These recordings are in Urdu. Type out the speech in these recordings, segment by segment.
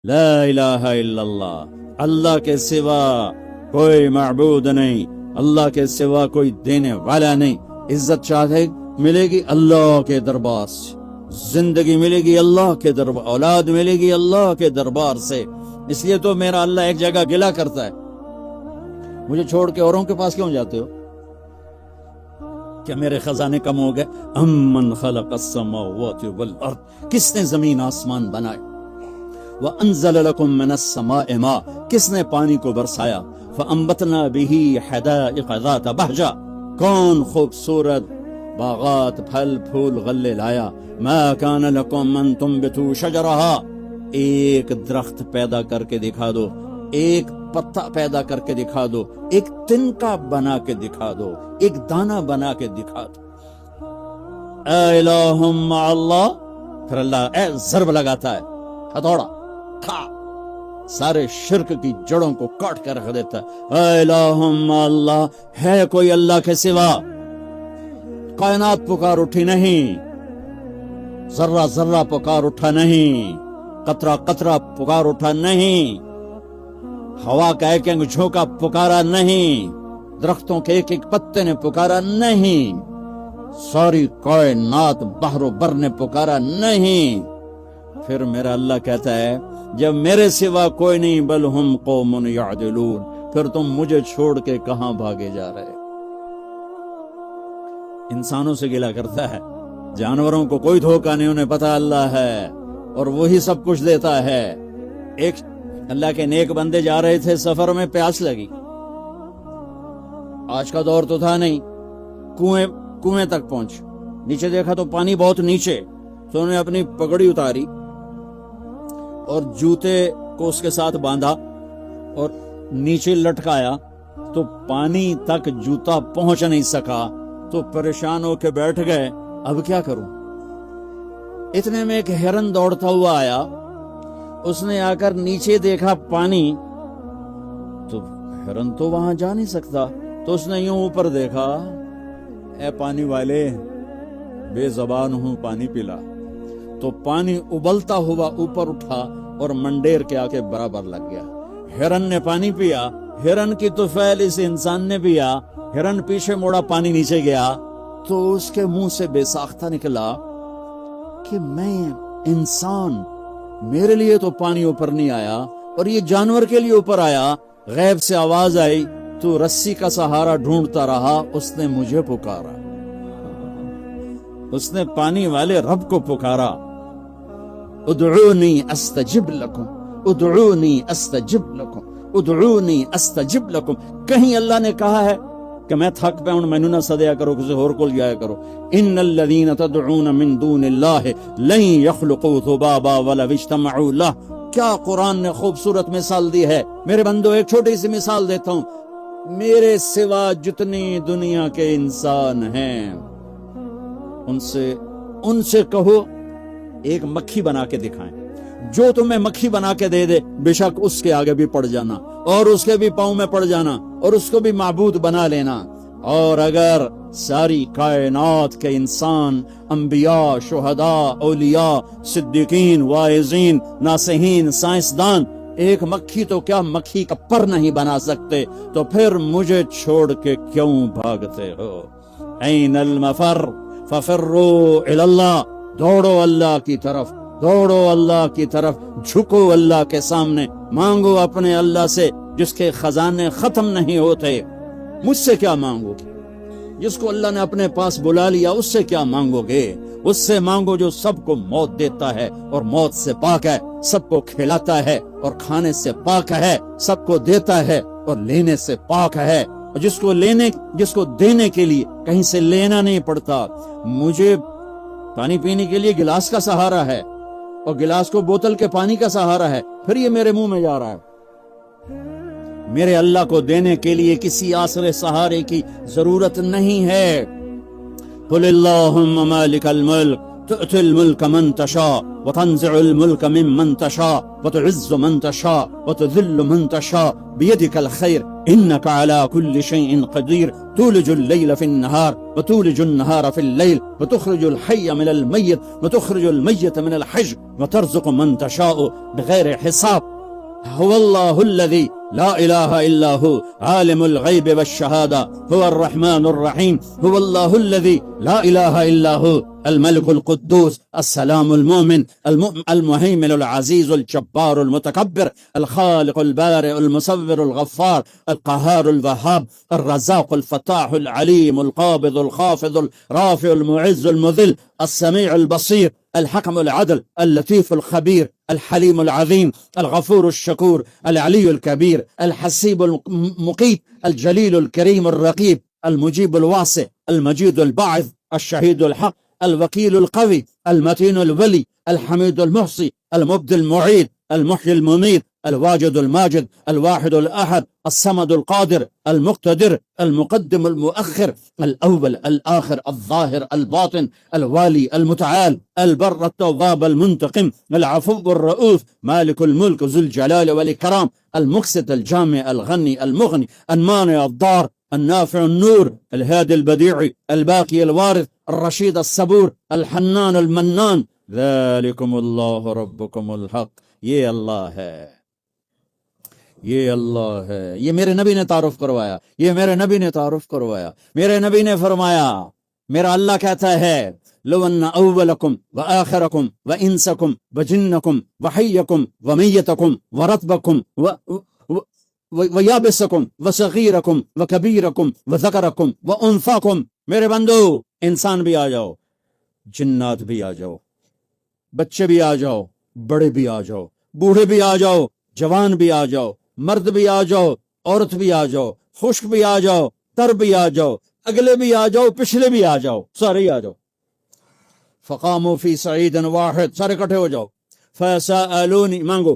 لا الہ الا اللہ، اللہ کے سوا کوئی معبود نہیں، اللہ کے سوا کوئی دینے والا نہیں۔ عزت چاہے ملے گی اللہ کے دربار سے، زندگی ملے گی اللہ کے دربار، اولاد ملے گی اللہ کے دربار سے۔ اس لیے تو میرا اللہ ایک جگہ گلا کرتا ہے، مجھے چھوڑ کے اوروں کے پاس کیوں جاتے ہو؟ کیا میرے خزانے کم ہو گئے؟ امن خلق السماوات والارض، کس نے زمین آسمان بنائے؟ وانزل لكم من السماء ماء، کس نے پانی کو برسایا؟ فانبتنا به حدائق ذات بہجہ، کون خوبصورت باغات پھل پھول غلے لایا؟ ما كان لكم ان تنبتوا شجرها، ایک درخت پیدا کر کے دکھا دو، ایک پتا پیدا کر کے دکھا دو، ایک تنکا بنا کے دکھا دو، ایک دانہ بنا کے دکھا دو۔ اے الہ مع اللہ، پھر اللہ اے ضرب لگاتا ہے، ہتھوڑا کھا، سارے شرک کی جڑوں کو کاٹ کر رکھ دیتا ہے۔ اے الہ مع اللہ، ہے کوئی اللہ کے سوا؟ کائنات پکار اٹھی نہیں، ذرہ ذرہ پکار اٹھا نہیں، قطرہ قطرہ پکار اٹھا نہیں، ہوا کا ایک ایک جھونکا پکارا نہیں، درختوں کے ایک ایک پتے نے پکارا نہیں، ساری کائنات بحر و بر نے پکارا نہیں۔ پھر میرا اللہ کہتا ہے جب میرے سوا کوئی نہیں، بل ہم قوم یعدلون، پھر تم مجھے چھوڑ کے کہاں بھاگے جا رہے؟ انسانوں سے گلہ کرتا ہے، جانوروں کو کوئی دھوکہ نہیں، انہیں پتہ اللہ ہے اور وہی سب کچھ دیتا ہے۔ ایک اللہ کے نیک بندے جا رہے تھے سفر میں، پیاس لگی، آج کا دور تو تھا نہیں، کنویں تک پہنچ، نیچے دیکھا تو پانی بہت نیچے، تو انہوں نے اپنی پگڑی اتاری اور جوتے کو اس کے ساتھ باندھا اور نیچے لٹکایا، تو پانی تک جوتا پہنچ نہیں سکا، تو پریشان ہو کے بیٹھ گئے، اب کیا کروں؟ اتنے میں ایک ہرن دوڑتا ہوا آیا، اس نے آ کر نیچے دیکھا پانی، تو ہرن تو وہاں جا نہیں سکتا، تو اس نے یوں اوپر دیکھا، اے پانی والے بے زبان ہوں، پانی پلا، تو پانی ابلتا ہوا اوپر اٹھا اور منڈیر کے آ کے برابر لگ گیا۔ ہرن نے پانی پیا، ہرن کی طفیل اس انسان نے پیا، ہرن پیچھے موڑا، پانی نیچے گیا، تو اس کے منہ سے بے ساختہ نکلا کہ میں انسان، میرے لیے تو پانی اوپر نہیں آیا اور یہ جانور کے لیے اوپر آیا۔ غیب سے آواز آئی، تو رسی کا سہارا ڈھونڈتا رہا، اس نے مجھے پکارا، اس نے پانی والے رب کو پکارا۔ ادعونی استجب لکم، ادعونی استجب لکم، ادعونی استجب لکم۔ کہیں اللہ نے کہا ہے کہ میں تھک پہ ہوں، مینوں نہ سدیا کرو، کسی اور کو جایا کرو؟ ان الذین تدعون من دون اللہ لن یخلقوا ذبابا ولو اجتمعوا لہ۔ کیا قرآن نے خوبصورت مثال دی ہے۔ میرے بندو ایک چھوٹی سی مثال دیتا ہوں، میرے سوا جتنی دنیا کے انسان ہیں ان سے کہو ایک مکھی بنا کے دکھائیں، جو تمہیں مکھی بنا کے دے دے بے شک اس کے آگے بھی پڑ جانا اور اس کے بھی پاؤں میں پڑ جانا اور اس کو بھی معبود بنا لینا۔ اور اگر ساری کائنات کے انسان، انبیاء، شہداء، اولیاء، صدیقین، واعظین، ناصحین، سائنسدان ایک مکھی تو کیا مکھی کا پر نہیں بنا سکتے، تو پھر مجھے چھوڑ کے کیوں بھاگتے ہو؟ این المفر ففروا الی اللہ، دوڑو اللہ کی طرف، دوڑو اللہ کی طرف، جھکو اللہ کے سامنے، مانگو اپنے اللہ سے جس کے خزانے ختم نہیں ہوتے۔ مجھ سے کیا مانگو گے؟ جس کو اللہ نے اپنے پاس بلا لیا اس سے کیا مانگو گے؟ اس سے مانگو جو سب کو موت دیتا ہے اور موت سے پاک ہے، سب کو کھلاتا ہے اور کھانے سے پاک ہے، سب کو دیتا ہے اور لینے سے پاک ہے، اور جس کو دینے کے لیے کہیں سے لینا نہیں پڑتا۔ مجھے پانی پینے کے لیے گلاس کا سہارا ہے اور گلاس کو بوتل کے پانی کا سہارا ہے، پھر یہ میرے منہ میں جا رہا ہے۔ میرے اللہ کو دینے کے لیے کسی آسرے سہارے کی ضرورت نہیں ہے۔ قل اللہم مالک الملک تؤتي الملك من تشاء وتنزع الملك ممن تشاء وتعز من تشاء وتذل من تشاء بيدك الخير إنك على كل شيء قدير تولج الليل في النهار وتولج النهار في الليل وتخرج الحي من الميت وتخرج الميت من الحي وترزق من تشاء بغير حساب هو الله الذي لا إله إلا هو عالم الغيب والشهادة هو الرحمن الرحيم هو الله الذي لا إله إلا هو الملك القدوس السلام المؤمن المهيمن العزيز الجبار المتكبر الخالق البارئ المصور الغفار القهار الوهاب الرزاق الفتاح العليم القابض الخافض الرافع المعز المذل السميع البصير الحكم العدل اللطيف الخبير الحليم العظيم الغفور الشكور العلي الكبير الحسيب المقيت الجليل الكريم الرقيب المجيب الواسع المجيد الباعث الشهيد الحق الوكيل القوي المتين الولي الحميد المحصي المبدي المعيد المحيي المميت الواجد الماجد الواحد الأحد الصمد القادر المقتدر المقدم المؤخر الأول الآخر الظاهر الباطن الوالي المتعال البر التواب المنتقم العفو الرؤوف مالك الملك ذو الجلال والإكرام المقسط الجامع الغني المغني المانع الضار النافع النور الهادي البديع الباقي الوارث الرشيد الصبور الحنان المنان ذلكم الله ربكم الحق یہ اللہ ہے یہ اللہ ہے یہ میرے نبی نے تعارف کروایا یہ میرے نبی نے تعارف کروایا میرے نبی نے فرمایا میرا اللہ کہتا ہے لو ان اولکم وآخرکم وانسکم وجنکم وحیکم ومیتکم ورتبکم ویابسکم وصغیرکم وکبیرکم وذکرکم وانثاکم میرے بندو انسان بھی آ جاؤ جنات بھی آ جاؤ بچے بھی آ جاؤ بڑے بھی آ جاؤ بوڑھے بھی آ جاؤ جوان بھی آ جاؤ مرد بھی آ جاؤ عورت بھی آ جاؤ خشک بھی آ جاؤ تر بھی آ جاؤ اگلے بھی آ جاؤ پچھلے بھی آ جاؤ سارے ہی آ جاؤ فقاموا فی صعید واحد سارے اکٹھے ہو جاؤ فسألونی مانگو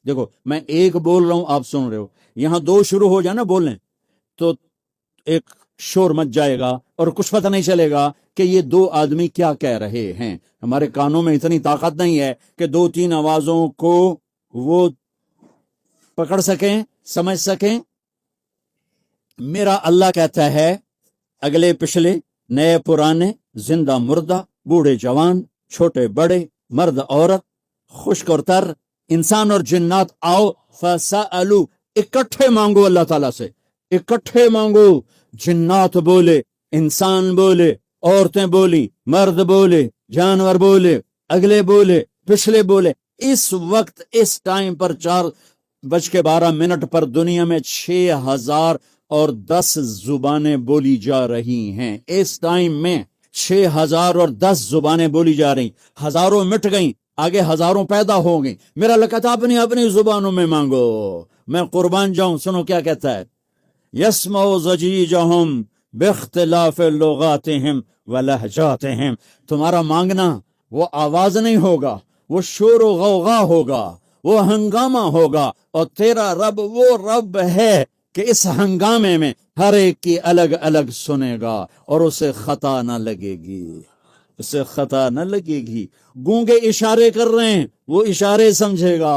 دیکھو میں ایک بول رہا ہوں آپ سن رہے ہو یہاں دو شروع ہو جائے نا بولنے تو ایک شور مچ جائے گا اور کچھ پتہ نہیں چلے گا کہ یہ دو آدمی کیا کہہ رہے ہیں ہمارے کانوں میں اتنی طاقت نہیں ہے کہ دو تین آوازوں کو وہ پکڑ سکیں سمجھ سکیں میرا اللہ کہتا ہے اگلے پچھلے نئے پرانے زندہ مردہ بوڑھے جوان چھوٹے بڑے مرد عورت خشک اور تر انسان اور جنات آؤ فسألو اکٹھے مانگو اللہ تعالیٰ سے اکٹھے مانگو جنات بولے انسان بولے عورتیں بولی مرد بولے جانور بولے اگلے بولے پچھلے بولے اس وقت اس ٹائم پر 4:12 پر دنیا میں 6010 زبانیں بولی جا رہی ہیں اس ٹائم میں 6010 زبانیں بولی جا رہی ہزاروں مٹ گئیں آگے ہزاروں پیدا ہو گئیں میرا اللہ کہتا اپنی اپنی زبانوں میں مانگو میں قربان جاؤں سنو کیا کہتا ہے یسمع ضجیجہم باختلاف لغاتہم ولہجاتہم تمہارا مانگنا وہ آواز نہیں ہوگا وہ شور و غوغا ہوگا وہ ہنگامہ ہوگا اور تیرا رب وہ رب ہے کہ اس ہنگامے میں ہر ایک کی الگ الگ سنے گا اور اسے خطا نہ لگے گی اسے خطا نہ لگے گی گونگے اشارے کر رہے ہیں وہ اشارے سمجھے گا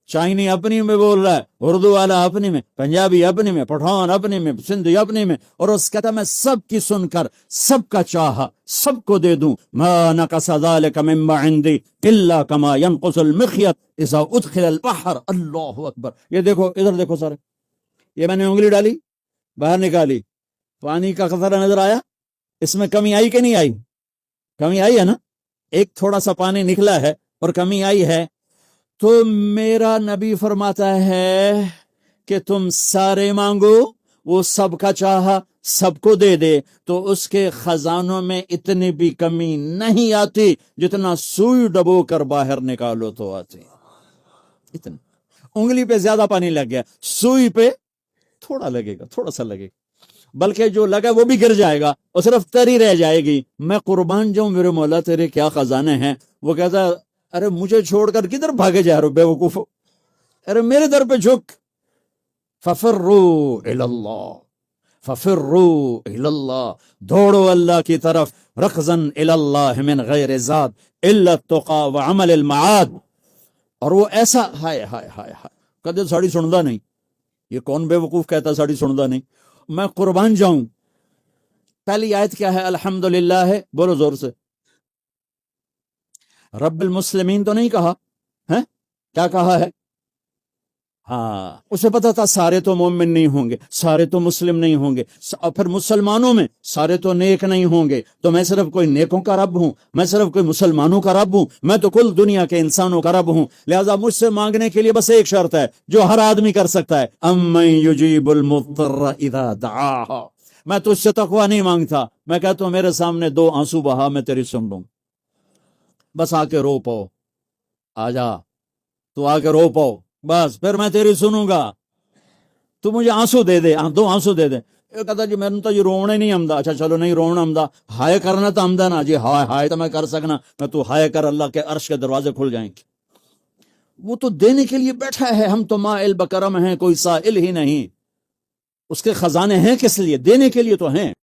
چائنی اپنی میں بول رہا ہے اردو والا اپنی میں پنجابی اپنی میں پٹھان اپنی میں سندھی اپنی میں اور اس کہتا میں سب کی سن کر سب کا چاہا سب کو دے دوں ما نقص ذلك مما عندي الا كما ينقص المخيط اذا ادخل البحر اللہ اکبر یہ دیکھو ادھر دیکھو سارے یہ میں نے انگلی ڈالی باہر نکالی پانی کا قطرہ نظر آیا اس میں کمی آئی کہ نہیں آئی کمی آئی ہے نا ایک تھوڑا سا پانی نکلا ہے اور کمی آئی ہے تو میرا نبی فرماتا ہے کہ تم سارے مانگو وہ سب کا چاہا سب کو دے دے تو اس کے خزانوں میں اتنی بھی کمی نہیں آتی جتنا سوئی ڈبو کر باہر نکالو تو آتی اتنا انگلی پہ زیادہ پانی لگ گیا سوئی پہ تھوڑا لگے گا تھوڑا سا لگے گا بلکہ جو لگا وہ بھی گر جائے گا اور صرف تری رہ جائے گی میں قربان جاؤں میرے مولا تیرے کیا خزانے ہیں وہ کہتا ارے مجھے چھوڑ کر کدھر بھاگے جا رہے ہو بیوقوف ارے میرے در پہ جھک ففروا الی اللہ ففروا الی اللہ، دوڑو اللہ کی طرف، رکضاً الی اللہ من غیر ذات الا التقى وعمل المعاد۔ اور وہ ایسا ہائے ہائے ہائے ہائے، کدے ساڑی سندا نہیں، یہ کون بے وقوف کہتا ساڑی سندا نہیں؟ میں قربان جاؤں، پہلی آیت کیا ہے؟ الحمدللہ ہے، بولو زور سے، رب المسلمین تو نہیں کہا ہے، کیا کہا ہے؟ ہاں، اسے پتا تھا سارے تو مومن نہیں ہوں گے، سارے تو مسلم نہیں ہوں گے، اور پھر مسلمانوں میں سارے تو نیک نہیں ہوں گے، تو میں صرف کوئی نیکوں کا رب ہوں، میں صرف کوئی مسلمانوں کا رب ہوں، میں تو کل دنیا کے انسانوں کا رب ہوں، لہذا مجھ سے مانگنے کے لیے بس ایک شرط ہے جو ہر آدمی کر سکتا ہے، امن یجیب المضطر اذا دعاہ۔ میں تجھ سے تقوی نہیں مانگتا، میں کہتا ہوں میرے سامنے 2 آنسو بہا، میں تیری سن لوں، بس آ کے رو پاؤ، آ جا تو آ کے رو پاؤ، بس پھر میں تیری سنوں گا، تو مجھے آنسو دے دے، 2 آنسو دے دے۔ یہ کہتا جی میں نے تو یہ رونا ہی نہیں آمدا، اچھا چلو نہیں رونا آمدا، ہائے کرنا تو آمدا نا جی، ہائے ہائے تو میں کر سکنا، میں تو ہائے کر، اللہ کے عرش کے دروازے کھل جائیں گے۔ وہ تو دینے کے لیے بیٹھا ہے، ہم تو مائل بکرم ہیں، کوئی سائل ہی نہیں، اس کے خزانے ہیں کس لیے؟ دینے کے لیے تو ہیں۔